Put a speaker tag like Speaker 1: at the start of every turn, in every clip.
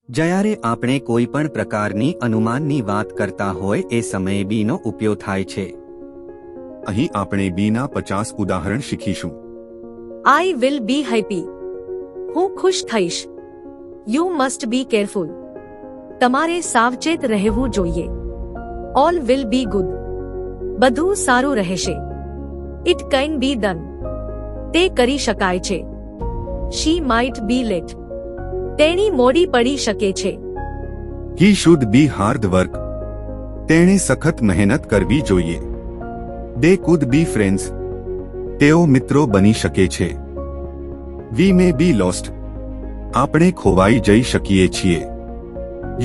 Speaker 1: જ્યારે આપણે કોઈ પણ પ્રકારની અનુમાનની વાત કરતા હોય એ સમયે બીનો ઉપયોગ થાય છે।
Speaker 2: અહીં આપણે બીના 50 ઉદાહરણ શીખીશું।
Speaker 3: I will be happy. હું ખુશ થઈશ. You must be careful. તમારે સાવચેત રહેવું જોઈએ. All will be good. બધું સારું રહેશે. It can be done. તે કરી શકાય છે. She might be late. તેણી મોડી પડી શકે છે।
Speaker 2: He should be hard work. તેણે સખત મહેનત કરવી જોઈએ। They could be friends. તેઓ મિત્રો બની શકે છે। We may be lost. આપણે ખોવાઈ જઈ શકીએ છીએ।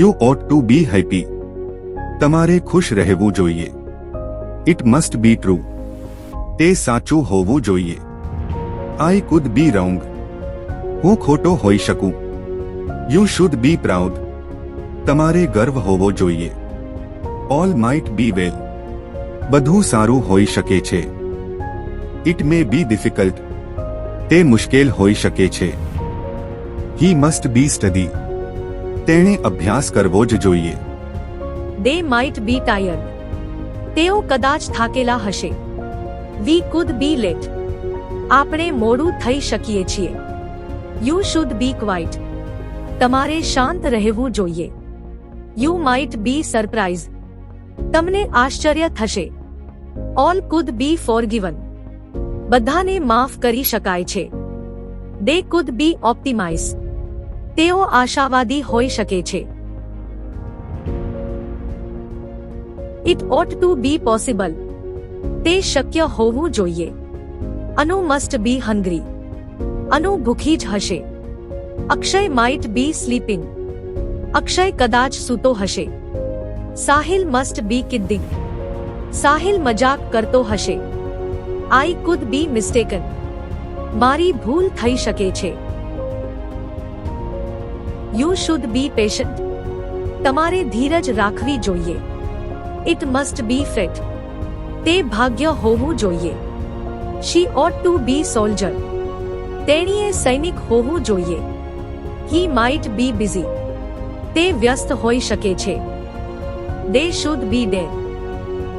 Speaker 2: You ought to be happy. તમારે ખુશ રહેવું જોઈએ। It must be true. તે સાચું હોવું જોઈએ। I could be wrong. હું ખોટો હોઈ શકું। You should be proud. તમારે ગર્વ હોવો જોઈએ। All might be well. બધું સારું હોઈ શકે છે। It may be difficult. તે મુશ્કેલ હોઈ શકે છે। He must be study. તેણે અભ્યાસ કરવો જ જોઈએ।
Speaker 3: They might be tired. તેઓ કદાચ થાકેલા હશે। We could be late. આપણે મોડું થઈ શકીએ છીએ। You should be quiet. તમારે શાંત રહેવું જોઈએ। You might be surprised. તમને આશ્ચર્ય થશે। All could be forgiven. બધાને માફ કરી શકાય છે। They could be optimistic. તેઓ આશાવાદી હોઈ શકે છે। It ought to be possible. તે શક્ય હોવું જોઈએ। Anu must be hungry. અનુ ભૂખી જ હશે। Akshay might be sleeping. Akshay કદાચ સૂતો હશે। Sahil must be kidding. Sahil મજાક કરતો હશે। I could be mistaken. મારી ભૂલ થઈ શકે છે। You should be patient. તમારે ધીરજ રાખવી જોઈએ। It must be fate. તે ભાગ્ય હોવું જોઈએ। She ought to be soldier. તેણીએ સૈનિક હોવું જોઈએ। He might be busy. તે વ્યસ્ત હોઈ શકે છે। They should be there.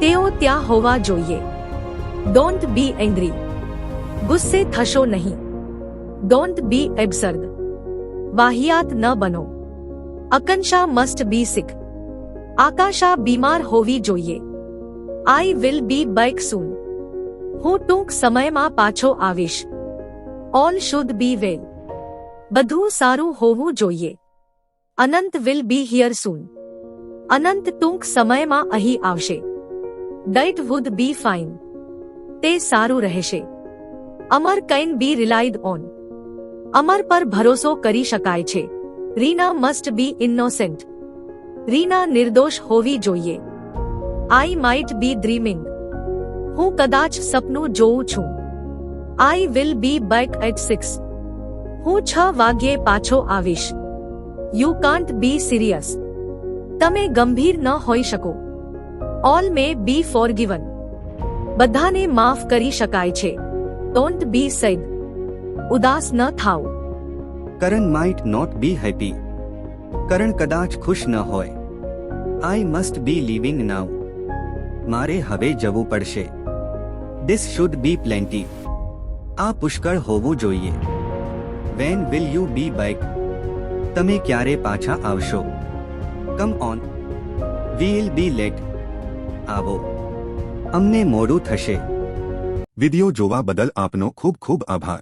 Speaker 3: તેઓ ત્યાં હોવા જોઈએ। Don't be angry. ગુસ્સે થશો નહીં। Don't be absurd. વાહિયાત ન બનો। આકાંક્ષા must be sick. આકાશા બીમાર હોવી જોઈએ। I will be back soon. હું ટૂંક સમયમાં પાછો આવીશ। All should be well. બધું સારું હોવું જોઈએ। અનંત will be here soon. અનંત ટૂંક સમયમાં અહીં આવશે। That would be fine. તે સારું રહેશે। અમર can be relied on. અમર પર ભરોસો કરી શકાય છે। Reena must be innocent. Reena નિર્દોષ હોવી જોઈએ। I might be dreaming. હું કદાચ સપનું જોઉં છું। I will be back at 6. હું 6 વાગ્યે પાછો આવીશ। You can't be serious. તમે ગંભીર ન હોઈ શકો। All may be forgiven. બધાને માફ કરી શકાય છે। Don't be sad. ઉદાસ ન થાઓ।
Speaker 1: Karan might not be happy. કરણ કદાચ ખુશ ન હોય। I must be leaving now. મારે હવે જવું પડશે। This should be plenty. આ પુષ્કળ હોવું જોઈએ। When will you be back? તમે ક્યારે પાછા આવશો? Come on. We'll be late. આવો। અમને મોડું થશે।
Speaker 2: વિડિયો જોવા બદલ આપનો ખૂબ ખૂબ આભાર।